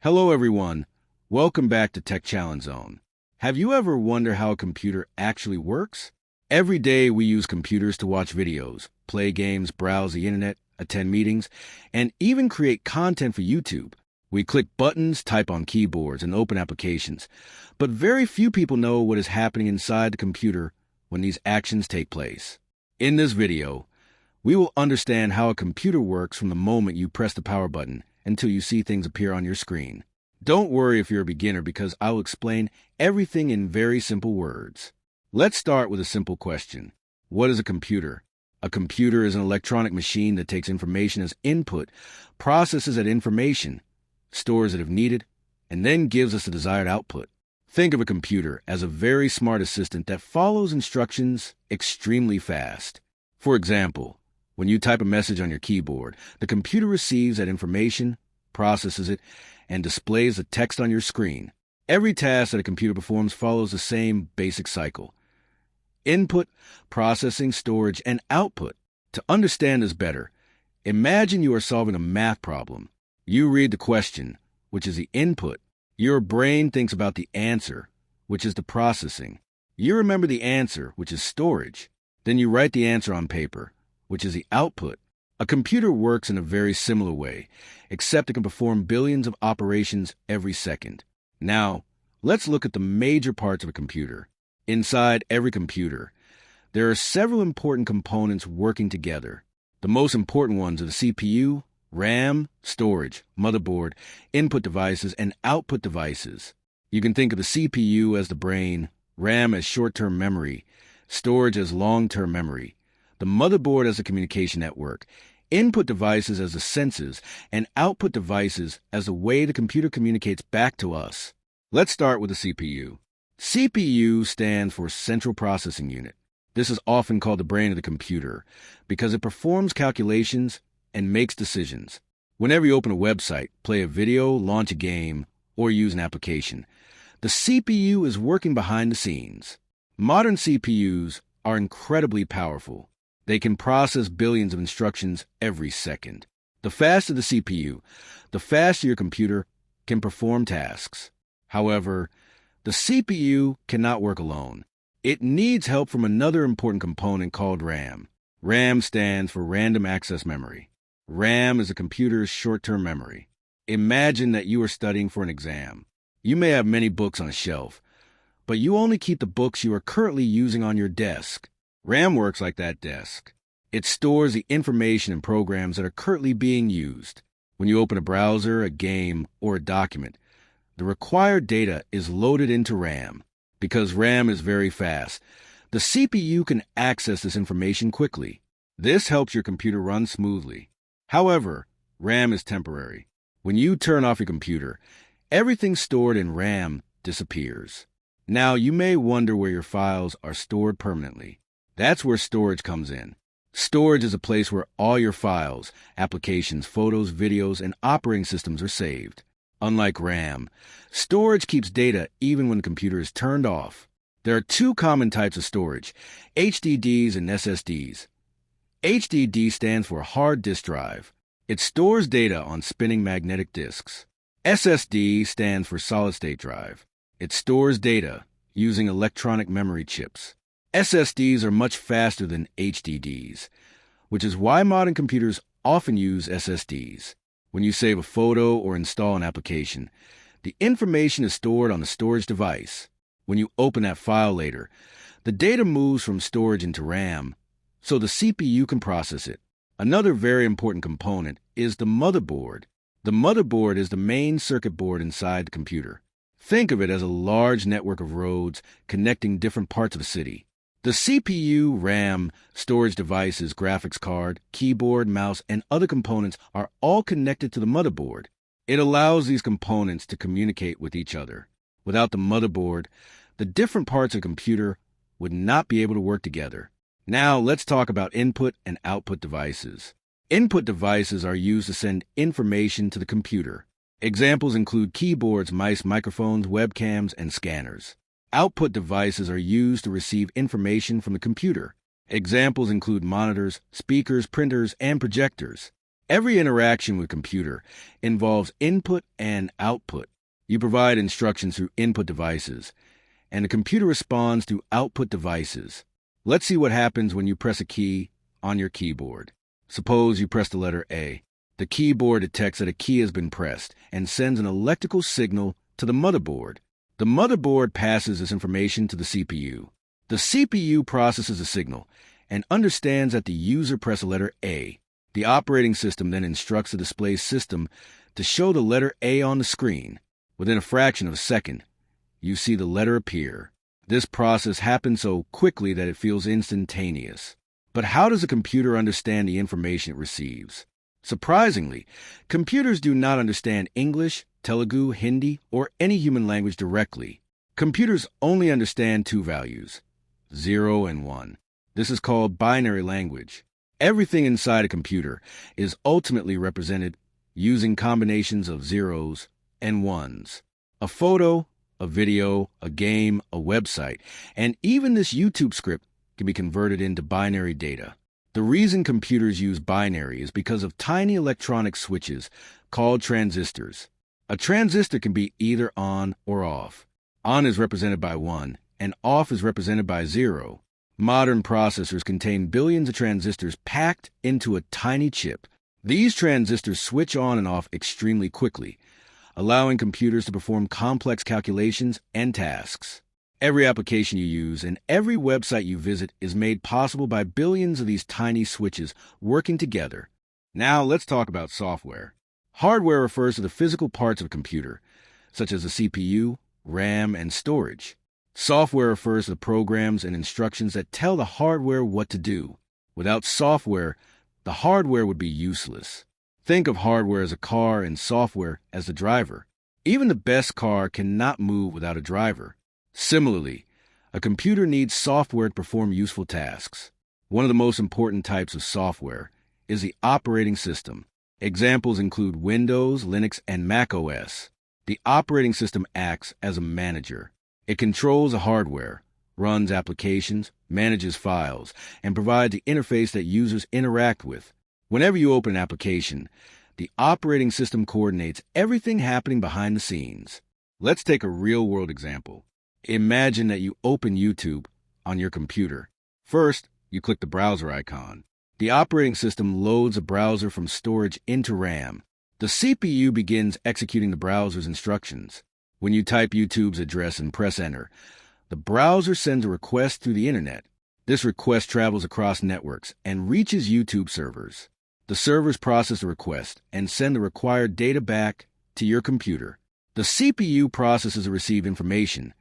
Hello everyone, welcome back to Tech Challenge Zone. Have you ever wondered how a computer actually works? Every day we use computers to watch videos, play games, browse the internet, attend meetings, and even create content for YouTube. We click buttons, type on keyboards, and open applications, but very few people know what is happening inside the computer when these actions take place. In this video, we will understand how a computer works from the moment you press the power button until you see things appear on your screen. Don't worry if you're a beginner because I will explain everything in very simple words. Let's start with a simple question. What is a computer? A computer is an electronic machine that takes information as input, processes that information, stores it if needed, and then gives us the desired output. Think of a computer as a very smart assistant that follows instructions extremely fast. For example, when you type a message on your keyboard, the computer receives that information, processes it, and displays the text on your screen. Every task that a computer performs follows the same basic cycle: input, processing, storage, and output. To understand this better, imagine you are solving a math problem. You read the question, which is the input. Your brain thinks about the answer, which is the processing. You remember the answer, which is storage. Then you write the answer on paper, which is the output. A computer works in a very similar way, except it can perform billions of operations every second. Now, let's look at the major parts of a computer. Inside every computer, there are several important components working together. The most important ones are the CPU, RAM, storage, motherboard, input devices, and output devices. You can think of the CPU as the brain, RAM as short-term memory, storage as long-term memory, the motherboard as a communication network, input devices as the senses, and output devices as the way the computer communicates back to us. Let's start with the CPU. CPU stands for Central Processing Unit. This is often called the brain of the computer because it performs calculations and makes decisions. Whenever you open a website, play a video, launch a game, or use an application, the CPU is working behind the scenes. Modern CPUs are incredibly powerful. They can process billions of instructions every second. The faster the CPU, the faster your computer can perform tasks. However, the CPU cannot work alone. It needs help from another important component called RAM. RAM stands for Random Access Memory. RAM is a computer's short-term memory. Imagine that you are studying for an exam. You may have many books on a shelf, but you only keep the books you are currently using on your desk. RAM works like that desk. It stores the information and programs that are currently being used. When you open a browser, a game, or a document, the required data is loaded into RAM. Because RAM is very fast, the CPU can access this information quickly. This helps your computer run smoothly. However, RAM is temporary. When you turn off your computer, everything stored in RAM disappears. Now, you may wonder where your files are stored permanently. That's where storage comes in. Storage is a place where all your files, applications, photos, videos, and operating systems are saved. Unlike RAM, storage keeps data even when the computer is turned off. There are two common types of storage: HDDs and SSDs. HDD stands for hard disk drive. It stores data on spinning magnetic disks. SSD stands for solid state drive. It stores data using electronic memory chips. SSDs are much faster than HDDs, which is why modern computers often use SSDs. When you save a photo or install an application, the information is stored on the storage device. When you open that file later, the data moves from storage into RAM, so the CPU can process it. Another very important component is the motherboard. The motherboard is the main circuit board inside the computer. Think of it as a large network of roads connecting different parts of a city. The CPU, RAM, storage devices, graphics card, keyboard, mouse, and other components are all connected to the motherboard. It allows these components to communicate with each other. Without the motherboard, the different parts of the computer would not be able to work together. Now, let's talk about input and output devices. Input devices are used to send information to the computer. Examples include keyboards, mice, microphones, webcams, and scanners. Output devices are used to receive information from the computer. Examples include monitors, speakers, printers, and projectors. Every interaction with a computer involves input and output. You provide instructions through input devices, and the computer responds through output devices. Let's see what happens when you press a key on your keyboard. Suppose you press the letter A. The keyboard detects that a key has been pressed and sends an electrical signal to the motherboard. The motherboard passes this information to the CPU. The CPU processes the signal and understands that the user pressed the letter A. The operating system then instructs the display system to show the letter A on the screen. Within a fraction of a second, you see the letter appear. This process happens so quickly that it feels instantaneous. But how does a computer understand the information it receives? Surprisingly, computers do not understand English, Telugu, Hindi, or any human language directly. Computers only understand two values, 0 and 1. This is called binary language. Everything inside a computer is ultimately represented using combinations of zeros and ones. A photo, a video, a game, a website, and even this YouTube script can be converted into binary data. The reason computers use binary is because of tiny electronic switches called transistors. A transistor can be either on or off. On is represented by 1, and off is represented by 0. Modern processors contain billions of transistors packed into a tiny chip. These transistors switch on and off extremely quickly, allowing computers to perform complex calculations and tasks. Every application you use and every website you visit is made possible by billions of these tiny switches working together. Now let's talk about software. Hardware refers to the physical parts of a computer, such as the CPU, RAM, and storage. Software refers to the programs and instructions that tell the hardware what to do. Without software, the hardware would be useless. Think of hardware as a car and software as the driver. Even the best car cannot move without a driver. Similarly, a computer needs software to perform useful tasks. One of the most important types of software is the operating system. Examples include Windows, Linux, and Mac OS. The operating system acts as a manager. It controls the hardware, runs applications, manages files, and provides the interface that users interact with. Whenever you open an application, the operating system coordinates everything happening behind the scenes. Let's take a real-world example. Imagine that you open YouTube on your computer. First, you click the browser icon. The operating system loads a browser from storage into RAM. The CPU begins executing the browser's instructions. When you type YouTube's address and press enter, the browser sends a request through the internet. This request travels across networks and reaches YouTube servers. The servers process the request and send the required data back to your computer. The CPU processes the received information.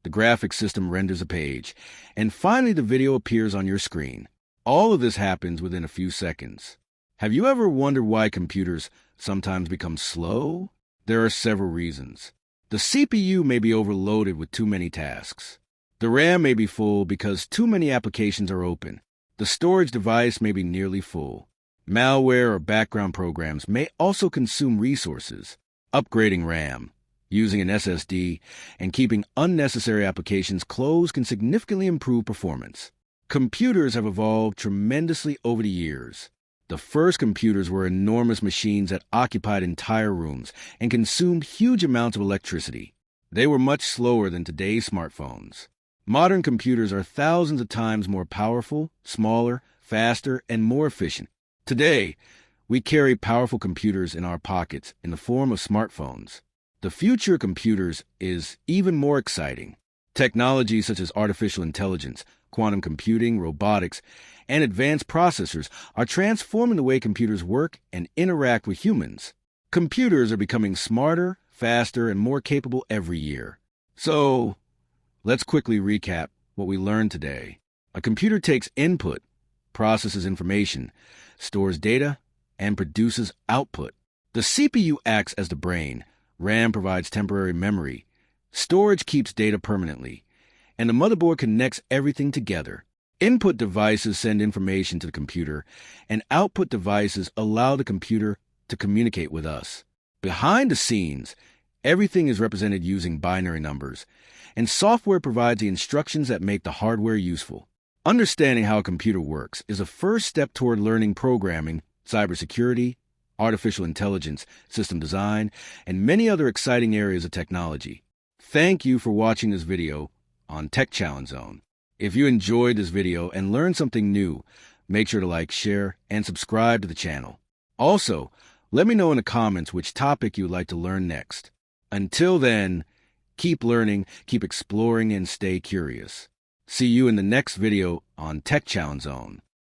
The graphics system renders a page, and finally the video appears on your screen. All of this happens within a few seconds. Have you ever wondered why computers sometimes become slow? There are several reasons. The CPU may be overloaded with too many tasks. The RAM may be full because too many applications are open. The storage device may be nearly full. Malware or background programs may also consume resources. Upgrading RAM, using an SSD, and keeping unnecessary applications closed can significantly improve performance. Computers have evolved tremendously over the years. The first computers were enormous machines that occupied entire rooms and consumed huge amounts of electricity. They were much slower than today's smartphones. Modern computers are thousands of times more powerful, smaller, faster, and more efficient. Today, we carry powerful computers in our pockets in the form of smartphones. The future of computers is even more exciting. Technologies such as artificial intelligence, quantum computing, robotics, and advanced processors are transforming the way computers work and interact with humans. Computers are becoming smarter, faster, and more capable every year. So, let's quickly recap what we learned today. A computer takes input, processes information, stores data, and produces output. The CPU acts as the brain. RAM provides temporary memory. Storage keeps data permanently. And the motherboard connects everything together. Input devices send information to the computer, and output devices allow the computer to communicate with us. Behind the scenes, everything is represented using binary numbers, and software provides the instructions that make the hardware useful. Understanding how a computer works is a first step toward learning programming, cybersecurity, artificial intelligence, system design, and many other exciting areas of technology. Thank you for watching this video on Tech Challenge Zone. If you enjoyed this video and learned something new, make sure to like, share, and subscribe to the channel. Also, let me know in the comments which topic you'd like to learn next. Until then, keep learning, keep exploring, and stay curious. See you in the next video on Tech Challenge Zone.